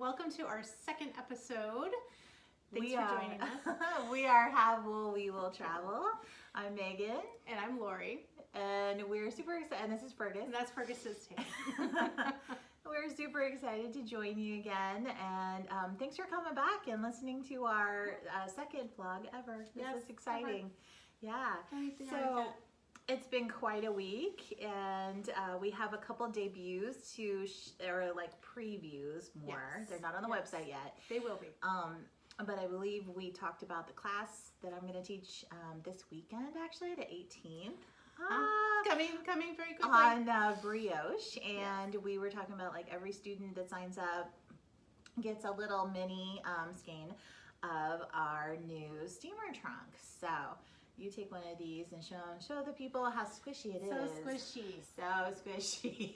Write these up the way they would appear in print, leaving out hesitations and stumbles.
welcome to our second episode. Thanks for joining us. We are Have Wool, We Will Travel. I'm Megan. And I'm Lorie. And we're super excited, and this is Fergus. And that's Fergus's take. We're super excited to join you again, and thanks for coming back and listening to our second vlog ever. This is exciting. Yeah. So it's been quite a week, and we have a couple debuts or like previews more. Yes. They're not on the website yet. They will be. But I believe we talked about the class that I'm going to teach this weekend, actually, the 18th. Coming very quickly. On brioche, and we were talking about like every student that signs up gets a little mini skein of our new steamer trunk. So you take one of these and show the people how squishy it is. So squishy. So squishy.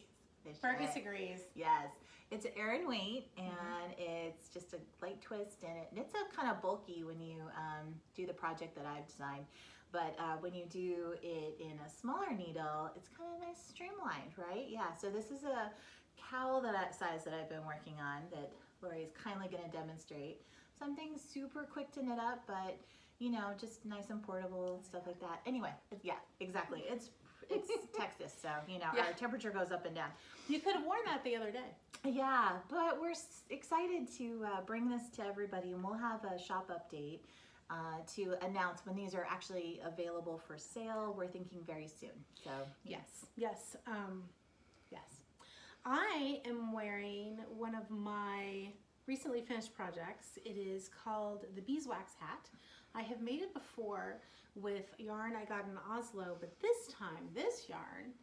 Fergus agrees. Yes. It's an Aran weight, and it's just a light twist in it. And it's a kind of bulky when you do the project that I've designed. But when you do it in a smaller needle, it's kind of nice streamlined, right? Yeah, so this is a cowl size that I've been working on that Lorie is kindly gonna demonstrate. Something super quick to knit up, but you know, just nice and portable, stuff like that. Anyway, yeah, exactly. It's Texas, so you know, our temperature goes up and down. You could have worn that the other day. Yeah, but we're excited to bring this to everybody, and we'll have a shop update to announce when these are actually available for sale. We're thinking very soon. So yes. I am wearing one of my recently finished projects. It is called the Beeswax Hat. I have made it before with yarn I got in Oslo, but this time, this yarn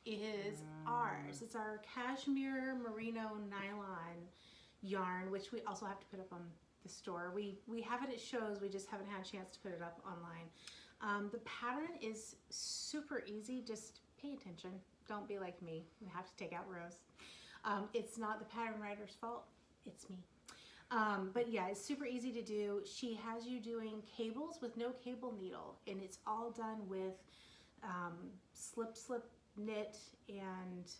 is ours. It's our Cashmere Merino Nylon yarn, which we also have to put up on the store. We have it at shows, we just haven't had a chance to put it up online. The pattern is super easy, just pay attention. Don't be like me, you have to take out rows. It's not the pattern writer's fault, it's me. But yeah, it's super easy to do. She has you doing cables with no cable needle, and it's all done with slip knit and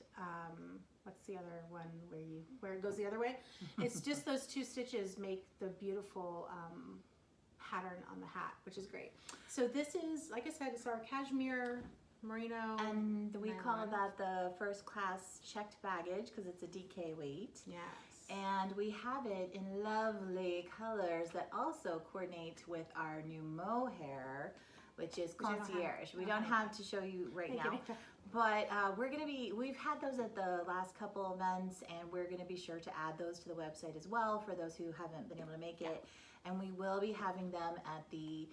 what's the other one where it goes the other way? It's just those two stitches make the beautiful pattern on the hat, which is great. So this is, like I said, it's our Cashmere Merino. And we call that the first class checked baggage because it's a DK weight. Yes. And we have it in lovely colors that also coordinate with our new mohair, which is concierge. We don't have to show you right now, but we've had those at the last couple events, and we're gonna be sure to add those to the website as well for those who haven't been able to make it. And we will be having them at the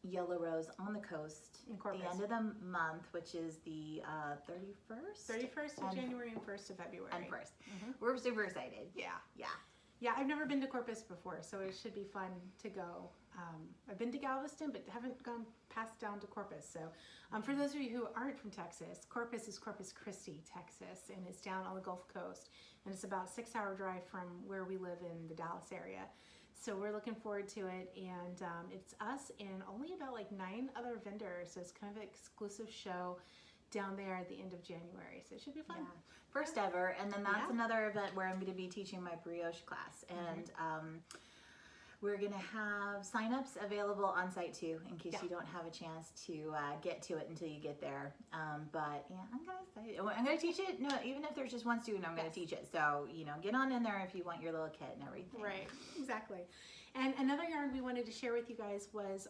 Yellow Rose on the coast at the end of the month, which is the 31st? 31st of January and 1st of February. And 1st. We're super excited. Yeah, I've never been to Corpus before, so it should be fun to go. I've been to Galveston, but haven't gone past down to Corpus. So for those of you who aren't from Texas, Corpus is Corpus Christi, Texas, and it's down on the Gulf Coast. And it's about a 6-hour drive from where we live in the Dallas area. So we're looking forward to it, and it's us and only about like 9 other vendors. So it's kind of an exclusive show down there at the end of January. So it should be fun. Yeah. First ever, and then that's another event where I'm going to be teaching my brioche class, and we're going to have signups available on site too, in case you don't have a chance to get to it until you get there. But yeah, I'm kind of excited. I'm going to teach it. No, even if there's just one student, I'm going to teach it. So you know, get on in there if you want your little kit and everything. Right, exactly. And another yarn we wanted to share with you guys was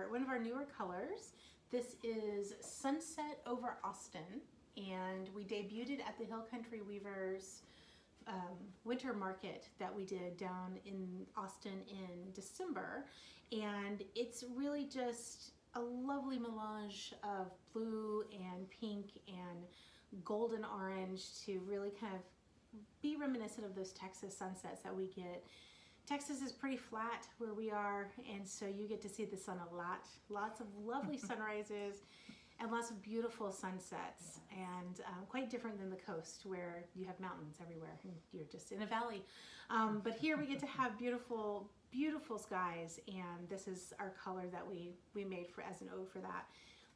one of our newer colors. This is Sunset over Austin, and we debuted it at the Hill Country Weavers winter market that we did down in Austin in December. And it's really just a lovely melange of blue and pink and golden orange to really kind of be reminiscent of those Texas sunsets that we get. Texas is pretty flat where we are, and so you get to see the sun a lot. Lots of lovely sunrises and lots of beautiful sunsets, and quite different than the coast where you have mountains everywhere and you're just in a valley. But here we get to have beautiful, beautiful skies, and this is our color that we made as an ode for that.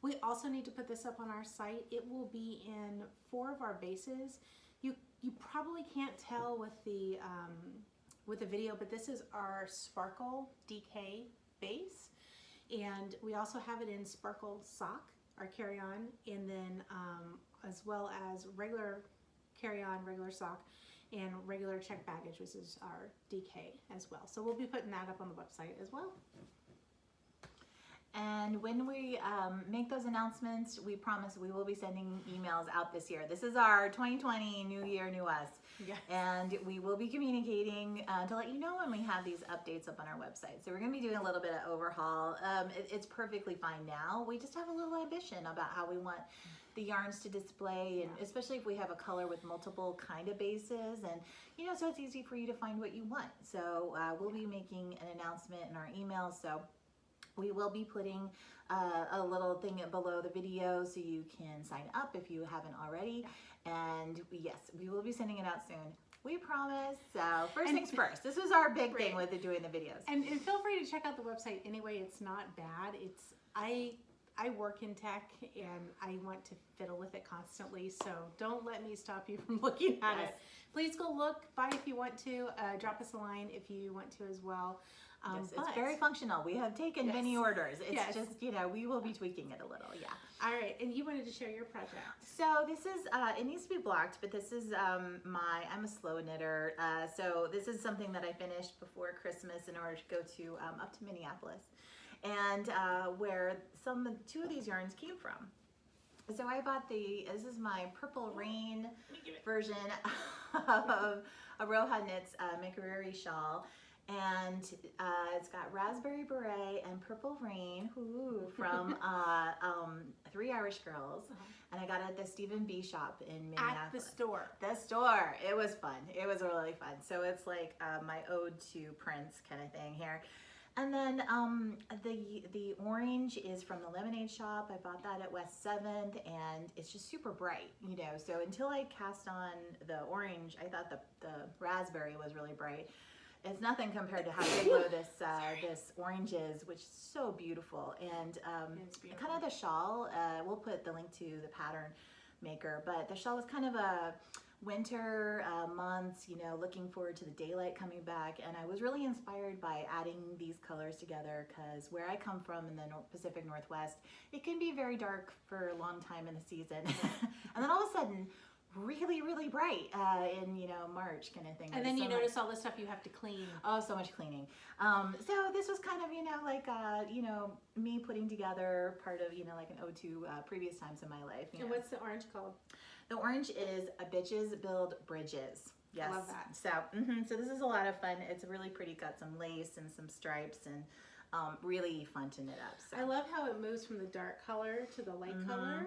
We also need to put this up on our site. It will be in 4 of our bases. You probably can't tell with the video, but this is our Sparkle DK base, and we also have it in Sparkle sock, our carry-on, and then as well as regular carry-on, regular sock, and regular check baggage, which is our DK as well. So we'll be putting that up on the website as well. And when we make those announcements, we promise we will be sending emails out this year. This is our 2020 New Year, New Us. Yes. And we will be communicating to let you know when we have these updates up on our website. So we're going to be doing a little bit of overhaul. It's perfectly fine now. We just have a little ambition about how we want the yarns to display, and especially if we have a color with multiple kind of bases, and so it's easy for you to find what you want. So we'll be making an announcement in our email. So we will be putting a little thing below the video so you can sign up if you haven't already. And yes, we will be sending it out soon. We promise. So first things first. This was our big thing with doing the videos. And feel free to check out the website anyway. It's not bad. I work in tech and I want to fiddle with it constantly. So don't let me stop you from looking at it. Please go look, buy if you want to, drop us a line if you want to as well. Yes, it's very functional. We have taken many orders. It's just, we will be tweaking it a little, All right, and you wanted to share your project. So this is, it needs to be blocked, but this is I'm a slow knitter. So this is something that I finished before Christmas in order to go to, up to Minneapolis, and where two of these yarns came from. So I bought this is my Purple Rain version of Aroha Knits Makariri Shawl. And it's got Raspberry Beret and Purple Rain from 3 Irish Girls. And I got it at the Stephen B shop in Minneapolis. At the store. The store. It was fun. It was really fun. So it's like my ode to Prince kind of thing here. And then the orange is from the Lemonade shop. I bought that at West 7th, and it's just super bright, So until I cast on the orange, I thought the raspberry was really bright. It's nothing compared to how yellow this orange is, which is so beautiful. And kind of the shawl, we'll put the link to the pattern maker, but the shawl was kind of a winter months, looking forward to the daylight coming back. And I was really inspired by adding these colors together, because where I come from in the Pacific Northwest, it can be very dark for a long time in the season. And then all of a sudden, really, really bright in March kind of thing. And then you notice all the stuff you have to clean. Oh, so much cleaning. So this was kind of like me putting together part of like an ode to previous times in my life. And what's the orange called? The orange is A Bitches Build Bridges. Yes. I love that. So so this is a lot of fun. It's really pretty. Got some lace and some stripes, and really fun to knit up. So. I love how it moves from the dark color to the light color,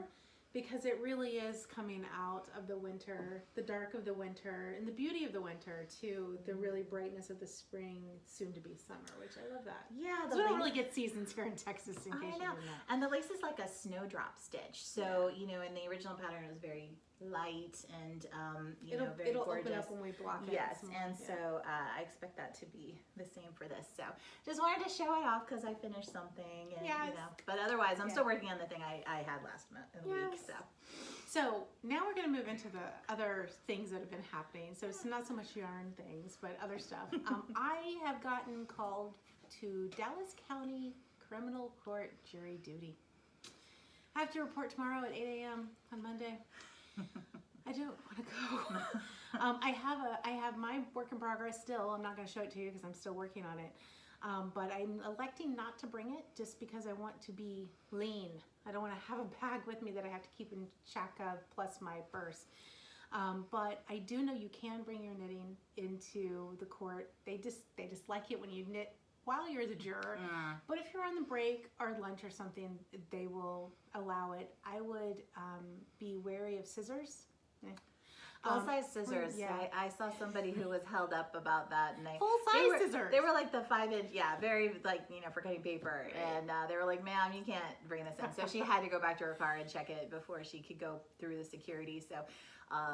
because it really is coming out of the winter, the dark of the winter, and the beauty of the winter to the really brightness of the spring, soon to be summer, which I love that. Yeah, so we don't really get seasons here in Texas, in case you didn't know. And the lace is like a snowdrop stitch. So in the original pattern, it was very light and very it'll gorgeous. Open up when we block it. Yes, and so I expect that to be the same for this. So just wanted to show it off because I finished something, and but otherwise I'm still working on the thing I had last week. So now we're going to move into the other things that have been happening. So it's not so much yarn things, but other stuff. I have gotten called to Dallas County Criminal Court jury duty. I have to report tomorrow at 8 a.m. on Monday. I don't want to go. I have my work in progress still. I'm not going to show it to you because I'm still working on it. But I'm electing not to bring it just because I want to be lean. I don't want to have a bag with me that I have to keep in check of, plus my purse. But I do know you can bring your knitting into the court. They just like it when you knit while you're the juror. But if you're on the break or lunch or something, they will allow it. I would be wary of scissors. Full-size scissors. Yeah. I saw somebody who was held up about that, and full-size scissors. They were like the 5-inch, very for cutting paper, and they were like, "Ma'am, you can't bring this in." So she had to go back to her car and check it before she could go through the security. So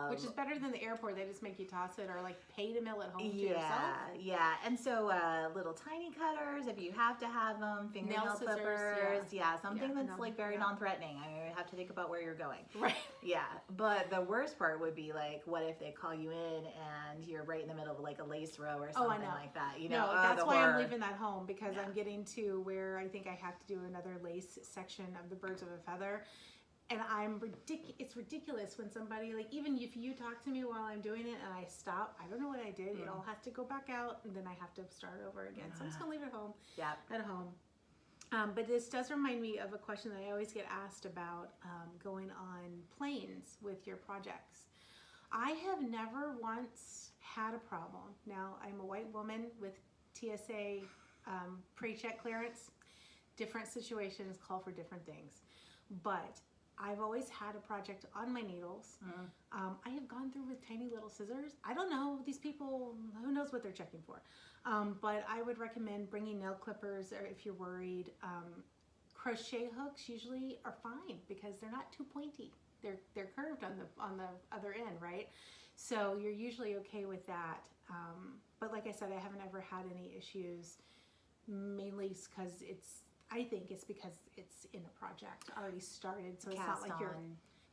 Which is better than the airport. They just make you toss it or like pay to mill it home to yourself. Yeah. And so little tiny cutters, if you have to have them, fingernail clippers. Something that's like very non-threatening. I mean, you have to think about where you're going. Right. Yeah. But the worst part would be like, what if they call you in and you're right in the middle of like a lace row or something like that? You know, that's why I'm leaving that home, because I'm getting to where I think I have to do another lace section of the Birds of a Feather. And it's ridiculous when somebody, like, even if you talk to me while I'm doing it and I stop, I don't know what I did. It all has to go back out, and then I have to start over again. So I'm just gonna leave it home. Yeah. At home. But this does remind me of a question that I always get asked about going on planes with your projects. I have never once had a problem. Now, I'm a white woman with TSA pre-check clearance. Different situations call for different things. But I've always had a project on my needles. I have gone through with tiny little scissors. I don't know, these people, who knows what they're checking for. But I would recommend bringing nail clippers, or if you're worried. Crochet hooks usually are fine because they're not too pointy. They're curved on the other end, right? So you're usually okay with that. But like I said, I haven't ever had any issues, mainly because I think it's because it's in a project already started, so it's not like you're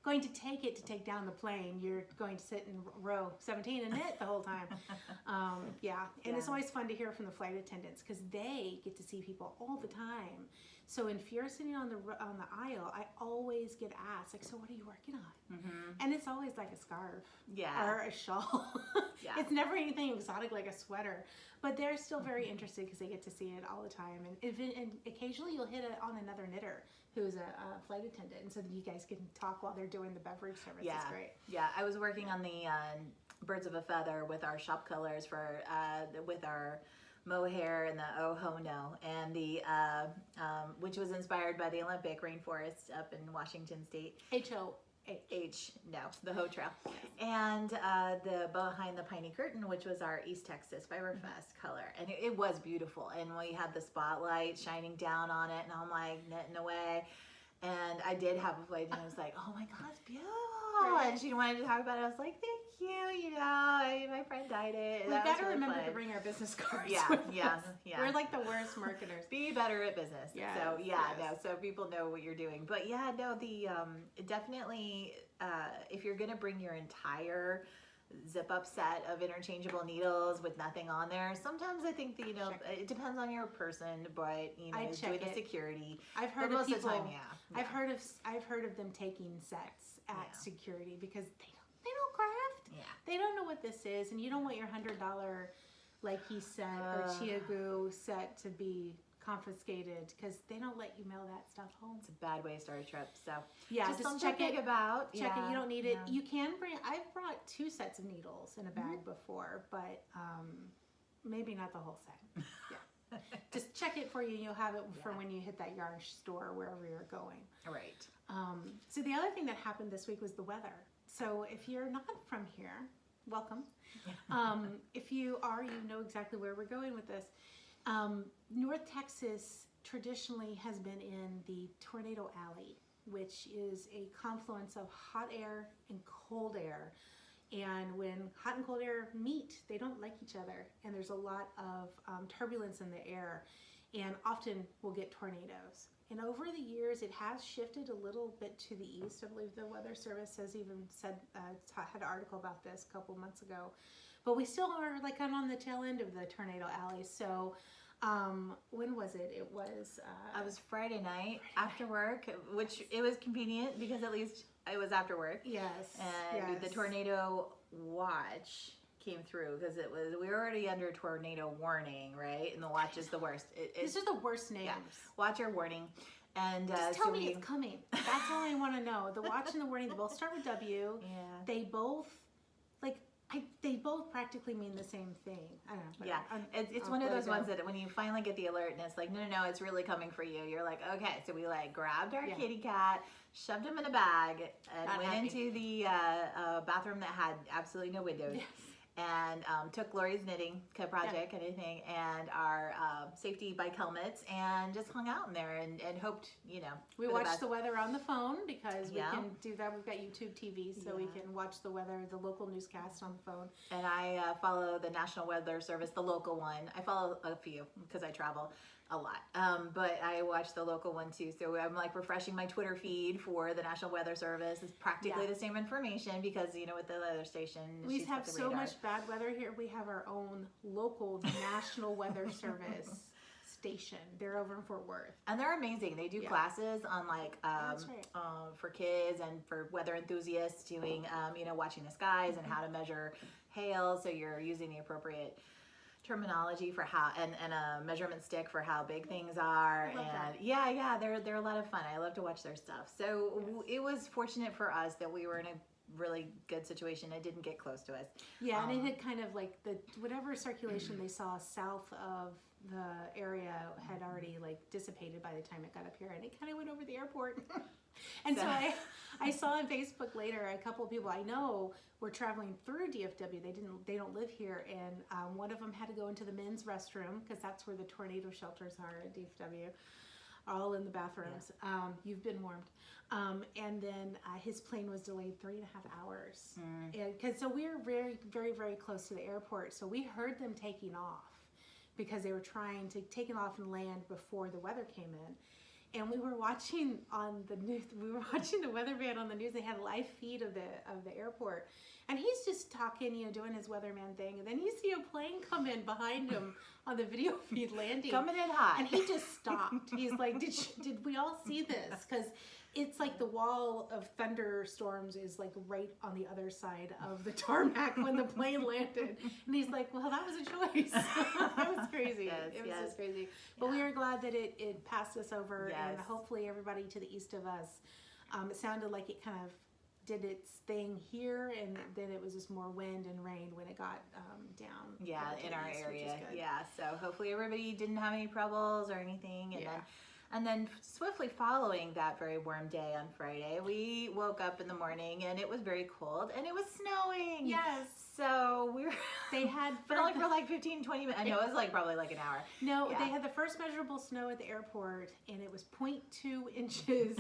going to take down the plane. You're going to sit in row 17 and knit the whole time. And it's always fun to hear from the flight attendants because they get to see people all the time. So if you're sitting on the aisle, I always get asked, like, so what are you working on? And it's always like a scarf or a shawl. It's never anything exotic like a sweater, but they're still very interested because they get to see it all the time. And occasionally you'll hit it on another knitter who's a flight attendant, and so you guys can talk while they're doing the beverage service. It's great. Yeah, I was working on the Birds of a Feather with our Shoppe colors for with our mohair and the Ohono, and the which was inspired by the Olympic rainforest up in Washington State. The Ho Trail. And the behind the piney curtain, which was our East Texas Fiberfest color, and it was beautiful. And we had the spotlight shining down on it, and I'm like knitting away. And I did have a flight, and I was like, "Oh my God, it's beautiful!" Right. And she wanted to talk about it. I was like, "Thank you." You know, my friend dyed it. We better remember to bring our business cards. Yeah. We're like the worst marketers. Be better at business. Yes, So so people know what you're doing. But the definitely if you're gonna bring your entire zip up set of interchangeable needles with nothing on there, sometimes I think that, it depends on your person, but do the security. I've heard most of people, of the time, I've heard of them taking sets at security because they don't craft. They don't know what this is, and you don't want your $100 Likey set or Chiagu set to be confiscated because they don't let you mail that stuff home. It's a bad way to start a trip. So just check it. Check it. You don't need it. Yeah. You can bring. I've brought 2 sets of needles in a bag before, but maybe not the whole set. Just check it for you. You'll have it for when you hit that yarn store wherever you're going. Right. So the other thing that happened this week was the weather. So if you're not from here, welcome. If you are, you know exactly where we're going with this. North Texas traditionally has been in the Tornado Alley, which is a confluence of hot air and cold air. And when hot and cold air meet, they don't like each other. And there's a lot of turbulence in the air. And often we'll get tornadoes. And over the years, it has shifted a little bit to the east. I believe the Weather Service has even said, had an article about this a couple months ago. But we still are like on the tail end of the Tornado Alley. So when was it? It was Friday night after work, which it was convenient because at least it was after work. Yes. And the tornado watch came through because we were already under tornado warning, right? And the watch is the worst. These are the worst names. Yeah. Watch or warning. And just tell me it's coming. That's all I want to know. The watch and the warning, they both start with W. Yeah. They both they both practically mean the same thing. I don't know. Yeah. It's one of those ones that when you finally get the alert and it's like, no, it's really coming for you. You're like, okay. So we grabbed our kitty cat, shoved him in a bag, and went into the bathroom that had absolutely no windows. Yes. and took Lorie's knitting project and everything, and our safety bike helmets, and just hung out in there and hoped, you know. We watched the weather on the phone because we Yeah. can do that. We've got YouTube TV, so we can watch the weather, the local newscast on the phone. And I follow the National Weather Service, the local one. I follow a few because I travel a lot, but I watch the local one too. So I'm like refreshing my Twitter feed for the National Weather Service. It's practically the same information because, you know, with the weather station, We she's have got the so radar. much bad weather here. We have our own local National Weather Service station. They're over in Fort Worth. And they're amazing. They do classes on like That's right. for kids and for weather enthusiasts doing you know, watching the skies and how to measure hail. So you're using the appropriate terminology for how and a measurement stick for how big things are. I love And that. yeah, they're a lot of fun. I love to watch their stuff. So it was fortunate for us that we were in a really good situation. It didn't get close to us. Yeah, and it had kind of like the whatever circulation they saw south of the area had already like dissipated by the time it got up here, and it kind of went over the airport. And so I saw on Facebook later a couple of people I know were traveling through DFW. They don't live here, and one of them had to go into the men's restroom because that's where the tornado shelters are at DFW, all in the bathrooms. You've been warmed. And then his plane was delayed 3.5 hours. And so we were very, very, very close to the airport. So we heard them taking off because they were trying to take it off and land before the weather came in. And we were watching on the news. We were watching the weatherman on the news. They had a live feed of the airport, and he's just talking, you know, doing his weatherman thing. And then you see a plane come in behind him on the video feed landing, Coming in hot. and he just stopped. He's like, "Did we all see this?" Because it's like the wall of thunderstorms is like right on the other side of the tarmac when the plane landed. And he's like, well, that was a choice. It was crazy. It was just crazy. But we were glad that it passed us over, and hopefully everybody to the east of us, it sounded like it kind of did its thing here, and then it was just more wind and rain when it got down. In our east, which is area. good. Yeah, so hopefully everybody didn't have any troubles or anything. And then swiftly following that very warm day on Friday, we woke up in the morning and it was very cold and it was snowing. Yes. So They had, but only for like 15, 20 minutes. I know it was like probably like an hour. No, Yeah. they had the first measurable snow at the airport, and it was 0.2 inches,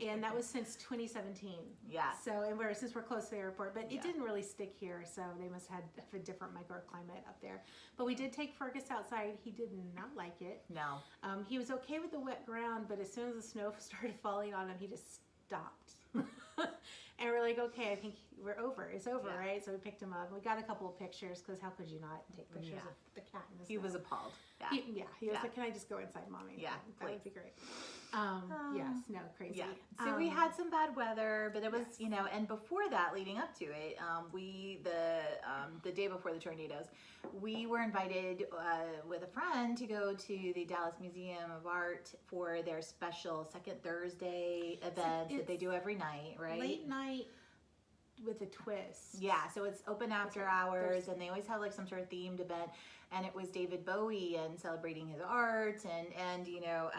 and that was since 2017. Yeah. So, since we're close to the airport, but it didn't really stick here, so they must have a different microclimate up there. But we did take Fergus outside. He did not like it. No. He was okay with the wet ground, but as soon as the snow started falling on him, he just stopped. And we're like, okay, I think we're over. It's over, right? So we picked him up. We got a couple of pictures because how could you not take pictures of the cat in the snow? He was appalled. Yeah. He was like, can I just go inside, Mommy? Yeah, that would be great. Yes, no, crazy. Yeah. So we had some bad weather, but it was, you know, and before that, leading up to it, the day before the tornadoes, we were invited with a friend to go to the Dallas Museum of Art for their special Second Thursday event that they do every night, right? Late night with a twist. Yeah, so it's open after hours, and they always have like some sort of themed event. And it was David Bowie and celebrating his art, and you know,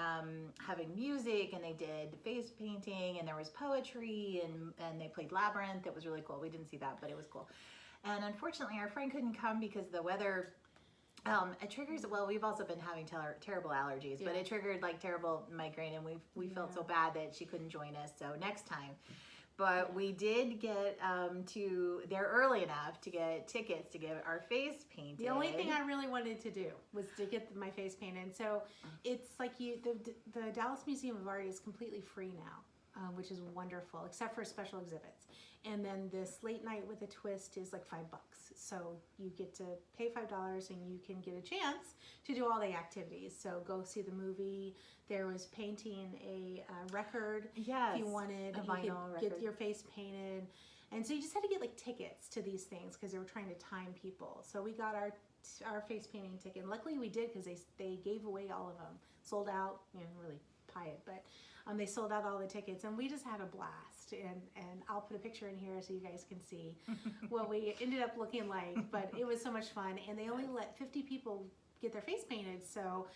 having music, and they did face painting, and there was poetry, and they played Labyrinth. It was really cool. We didn't see that, but it was cool. And unfortunately, our friend couldn't come because the weather. It triggers. Well, we've also been having terrible allergies, but it triggered like terrible migraine, and we felt so bad that she couldn't join us. So next time. But we did get to there early enough to get tickets to get our face painted. The only thing I really wanted to do was to get my face painted. So it's like the Dallas Museum of Art is completely free now, which is wonderful, except for special exhibits. And then this late night with a twist is like $5. So you get to pay $5 and you can get a chance to do all the activities. So go see the movie. There was painting a record. Yes, if you wanted. a vinyl you record. could get your face painted. And so you just had to get like tickets to these things because they were trying to time people. So we got our face painting ticket. And luckily we did because they gave away all of them. Sold out, you know, really pie it, but they sold out all the tickets, and we just had a blast. And I'll put a picture in here so you guys can see what we ended up looking like. But it was so much fun, and they only let 50 people get their face painted. So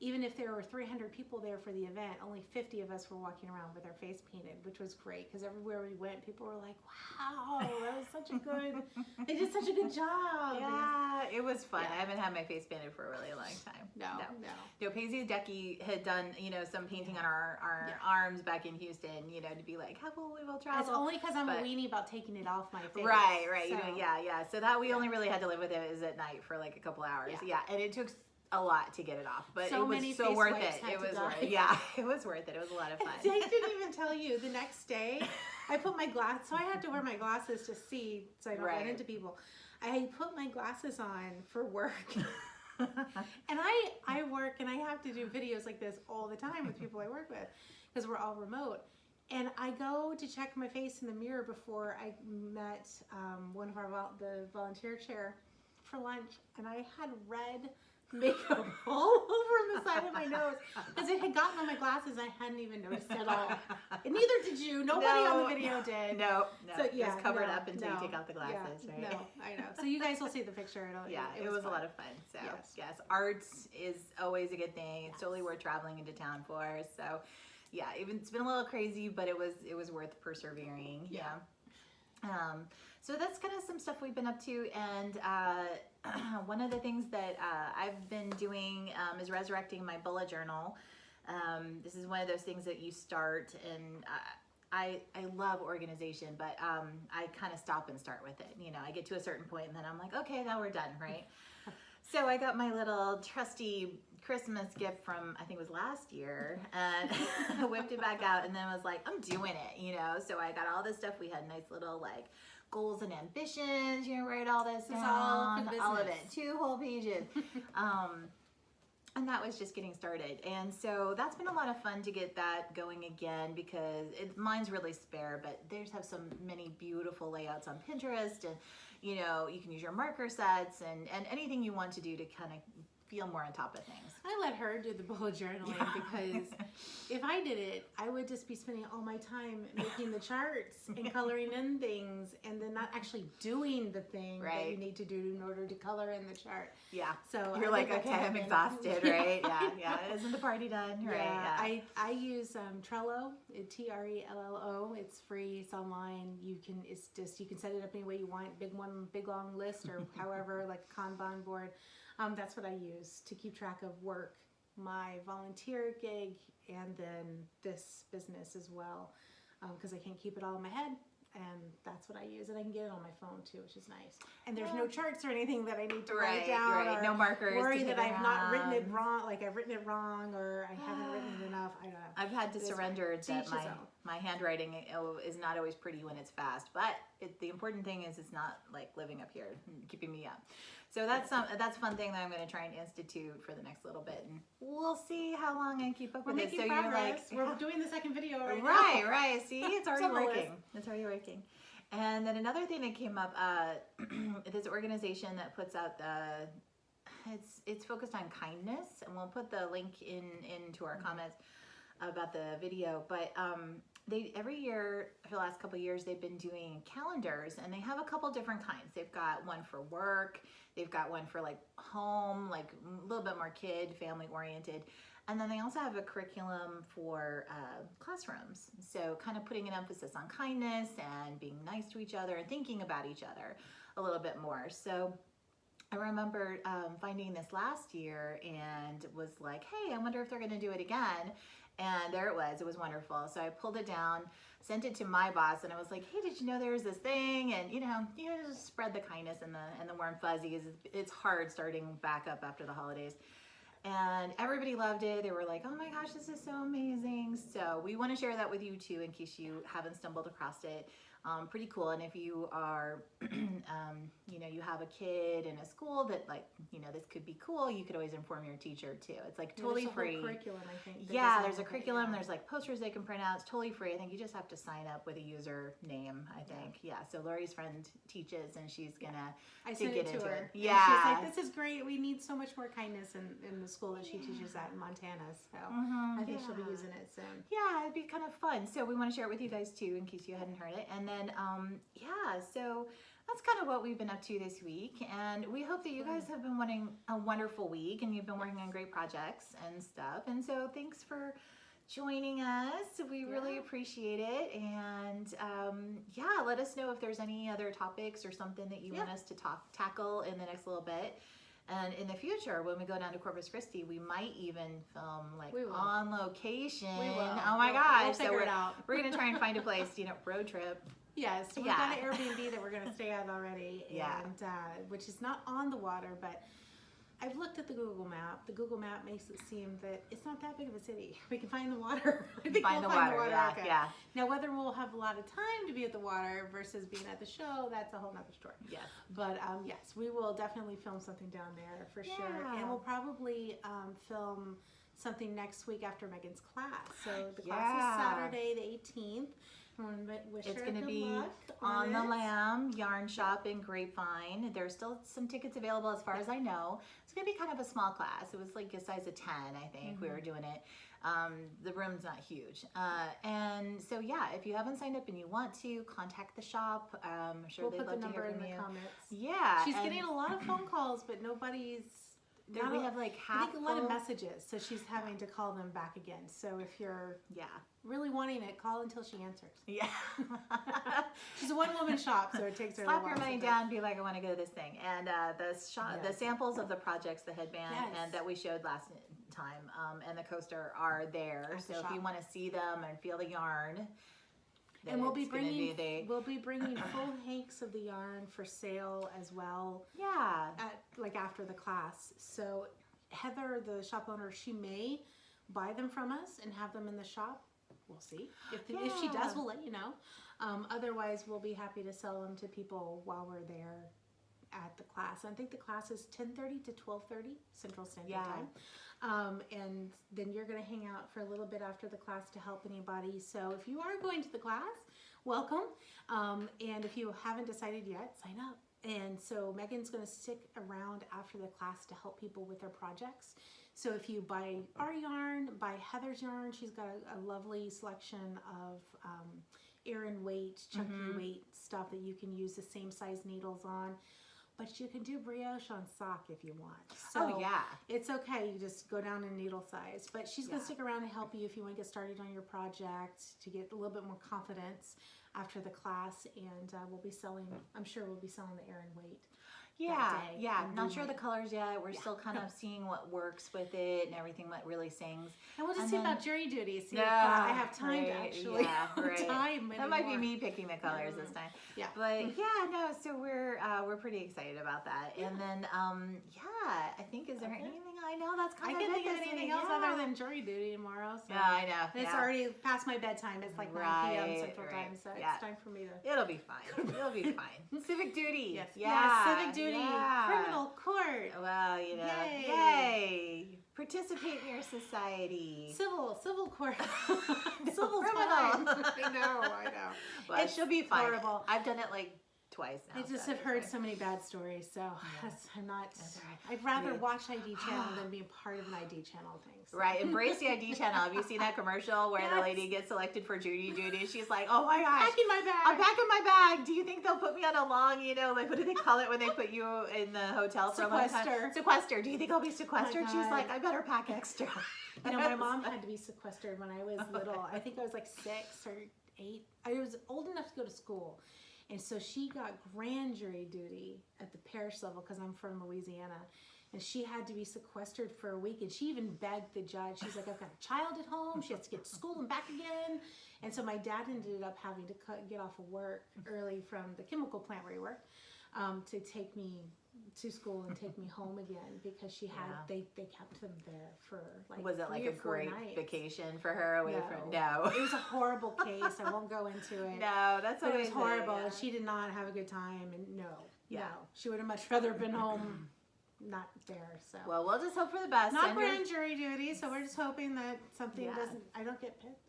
even if there were 300 people there for the event, only 50 of us were walking around with our face painted, which was great because everywhere we went, people were like, wow, that was such a good, they did such a good job. Yeah, it was fun. Yeah. I haven't had my face painted for a really long time. No. Paisley Decky had done, some painting on our arms back in Houston, to be like, how will we will travel? It's only because I'm a weenie about taking it off my face. Right. So. So that we only really had to live with it was at night for like a couple hours. Yeah. And it took a lot to get it off, but it was so worth it. It was worth it. Yeah, it was worth it. It was a lot of fun. I didn't even tell you, the next day, I put my glasses, so I had to wear my glasses to see, so I don't run into people. I put my glasses on for work. And I work and I have to do videos like this all the time with people I work with because we're all remote. And I go to check my face in the mirror before I met one of the volunteer chair for lunch, and I had red makeup all over the side of my nose because it had gotten on my glasses. I hadn't even noticed at all, and neither did you. Nobody on the video did. No. So yeah, just cover it up until you take out the glasses, right? No, I know. So you guys will see the picture. It was a lot of fun. So yes, art is always a good thing. It's totally worth traveling into town for. So yeah, it's been a little crazy, but it was worth persevering. Yeah. So that's kind of some stuff we've been up to, and one of the things that I've been doing is resurrecting my bullet journal. This is one of those things that you start, and I love organization, but I kind of stop and start with it. I get to a certain point, and then I'm like, okay, now we're done, right? So I got my little trusty Christmas gift from, I think it was last year, and whipped it back out, and then was like, I'm doing it, So I got all this stuff. We had nice little like goals and ambitions, write all this down, all of it, 2 whole pages. And that was just getting started. And so that's been a lot of fun to get that going again because mine's really spare, but there's some many beautiful layouts on Pinterest, and you can use your marker sets and anything you want to do to kind of feel more on top of things. I let her do the bullet journaling because if I did it, I would just be spending all my time making the charts and coloring in things and then not actually doing the thing that you need to do in order to color in the chart. Yeah. So you're like, okay, I'm exhausted, right? Yeah. Isn't the party done? Right. Yeah. I use Trello, Trello. It's free. It's online. You can set it up any way you want. Big long list, or however, like a Kanban board. That's what I use to keep track of work, my volunteer gig, and then this business as well, because I can't keep it all in my head, and that's what I use, and I can get it on my phone too, which is nice. And there's no charts or anything that I need to write down, or no markers. Worry that I've not written it wrong, like I've written it wrong, or I haven't written it enough. I don't know. I've had to surrender that my handwriting is not always pretty when it's fast, but the important thing is it's not like living up here, and keeping me up. So that's a fun thing that I'm going to try and institute for the next little bit, and we'll see how long I keep up with it. So progress. You're like, we're doing the second video right now. Right. See, it's already working. It's already working. And then another thing that came up, this organization that puts out it's focused on kindness, and we'll put the link into our comments about the video, but they every year for the last couple of years they've been doing calendars, and they have a couple different kinds. They've got one for work, they've got one for like home, like a little bit more family oriented, and then they also have a curriculum for classrooms, so kind of putting an emphasis on kindness and being nice to each other and thinking about each other a little bit more. So I remember finding this last year and was like, hey, I wonder if they're going to do it again. And there it was. It was wonderful. So I pulled it down, sent it to my boss, and I was like, hey, did you know there was this thing? And, just spread the kindness and the warm fuzzies. It's hard starting back up after the holidays. And everybody loved it. They were like, oh my gosh, this is so amazing. So we want to share that with you too, in case you haven't stumbled across it. Pretty cool. And if you are, you have a kid in a school that this could be cool, you could always inform your teacher too. It's like totally free. There's a curriculum, I think. Yeah, there's a curriculum. There's like posters they can print out. It's totally free. I think you just have to sign up with a user name, I think. Yeah. So Lorie's friend teaches, and she's gonna get into it. Yeah. And she's like, this is great. We need so much more kindness in the school that she teaches at in Montana. So I think she'll be using it soon. Yeah, it'd be kind of fun. So we want to share it with you guys too, in case you hadn't heard it. And then, so that's kind of what we've been up to this week. And we hope that you guys have been wanting a wonderful week and you've been working on great projects and stuff. And so thanks for joining us. We really appreciate it. And yeah, let us know if there's any other topics or something that you want us to tackle in the next little bit. And in the future, when we go down to Corpus Christi, we might even film like on location. We will. Oh my gosh. We'll figure it out. We're going to try and find a place, road trip. Yes, we've got an Airbnb that we're going to stay at already, and which is not on the water, but I've looked at the Google map. The Google map makes it seem that it's not that big of a city. We can find the water. I think we'll find the water. Okay. Yeah. Now, whether we'll have a lot of time to be at the water versus being at the show, that's a whole nother story. Yes. But yes, we will definitely film something down there for sure, and we'll probably film something next week after Megan's class. So the class is Saturday the 18th. It's going to be on the Lamb Yarn Shop in Grapevine. There's still some tickets available as far as I know. It's going to be kind of a small class. It was like a size of 10, I think, we were doing it. The room's not huge. And so, yeah, if you haven't signed up and you want to, contact the shop. I'm sure they'd love to hear from you. Comments. Yeah. She's getting a lot of phone calls, but nobody's... we have like half. I think a lot of messages, so she's having to call them back again. So if you're really wanting it, call until she answers. Yeah. She's a one-woman shop, so it takes her. Slap your money down, be like, I want to go to this thing. And the samples of the projects, the headband, and that we showed last time, and the coaster are there. So if you want to see them and feel the yarn. And we'll be bringing full hanks of the yarn for sale as well. Yeah. After the class. So Heather, the shop owner, she may buy them from us and have them in the shop. We'll see. If she does, we'll let you know. Otherwise, we'll be happy to sell them to people while we're there at the class. I think the class is 10:30 to 12:30 Central Standard Time. And then you're going to hang out for a little bit after the class to help anybody. So if you are going to the class, welcome. And if you haven't decided yet, sign up. And so Megan's going to stick around after the class to help people with their projects. So if you buy our yarn, buy Heather's yarn, she's got a lovely selection of Aran weight, chunky weight stuff that you can use the same size needles on. But you can do brioche on sock if you want. So it's okay. You just go down in needle size. But she's going to stick around and help you if you want to get started on your project to get a little bit more confidence after the class. And we'll be selling, I'm sure we'll be selling the Aran weight. Not sure the colors yet. We're still kind of seeing what works with it and everything that really sings. And we'll just see about jury duty. See if I have time to actually time. That might be me picking the colors this time. Yeah. But so we're pretty excited about that. And then I think is there anything I know that's kind of I can't think of anything else other than jury duty tomorrow. So I know. It's already past my bedtime. It's like 9 p.m. Central Time, so it's time for me to. It'll be fine. It'll be fine. Civic duty. Yes, civic duty. Criminal court. Well, yay. Participate in your society. Civil court. Civil criminal. I know. But it should be fine. Horrible. I've done it like twice now. I just have heard so many bad stories, so I'm not. I'd rather watch ID Channel than be a part of an ID Channel thing. So. Right, embrace the ID Channel. Have you seen that commercial where the lady gets selected for jury duty? She's like, oh my gosh, I'm packing my bag. Do you think they'll put me on a long, like what do they call it when they put you in the hotel for a long time? Sequester. Do you think I'll be sequestered? She's like, I better pack extra. My mom had to be sequestered when I was little. I think I was like 6 or 8. I was old enough to go to school. And so she got grand jury duty at the parish level because I'm from Louisiana. And she had to be sequestered for a week. And she even begged the judge. She's like, I've got a child at home. She has to get to school and back again. And so my dad ended up having to get off of work early from the chemical plant where he worked to take me to school and take me home again because she had they kept them there for like was it like a great nights. Vacation for her away from no it was a horrible case. I won't go into it. No, that's it was horrible. She did not have a good time and no she would have much rather been home not there. So well, we'll just hope for the best. Not grand jury duty, so we're just hoping that something doesn't I don't get picked.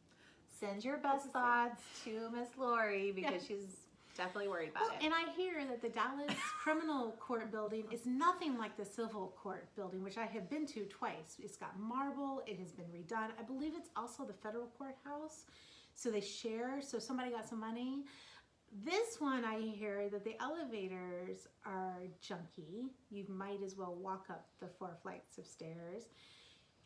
Send your best thoughts to Miss Lorie because she's definitely worried about it. And I hear that the Dallas criminal court building is nothing like the civil court building, which I have been to twice. It's got marble. It has been redone. I believe it's also the federal courthouse. So they share. So somebody got some money. This one, I hear that the elevators are junky. You might as well walk up the 4 flights of stairs.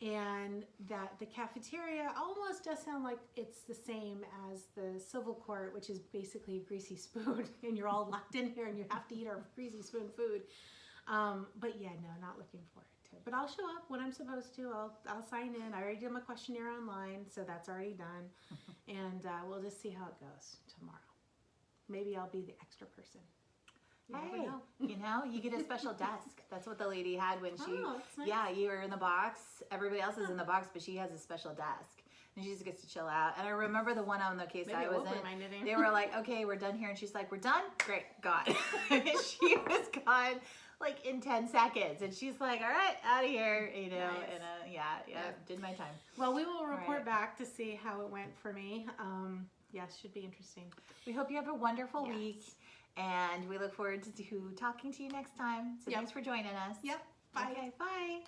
And that the cafeteria almost does sound like it's the same as the civil court, which is basically a greasy spoon, and you're all locked in here and you have to eat our greasy spoon food. But yeah, no, not looking forward to it. But I'll show up when I'm supposed to. I'll sign in. I already did my questionnaire online, so that's already done. And we'll just see how it goes tomorrow. Maybe I'll be the extra person. Hey, you get a special desk. That's what the lady had when she, that's nice. yeah, you were in the box. Everybody else is in the box, but she has a special desk. And she just gets to chill out. And I remember the one on the case Maybe I was my knitting. in, they were like, okay, we're done here. And she's like, we're done? Great, gone. She was gone like in 10 seconds. And she's like, all right, out of here, Nice. and did my time. Well, we will report right. back to see how it went for me. Yes, should be interesting. We hope you have a wonderful Yes. week. And we look forward to talking to you next time. So Yep. thanks for joining us. Yep. Bye. Okay, bye.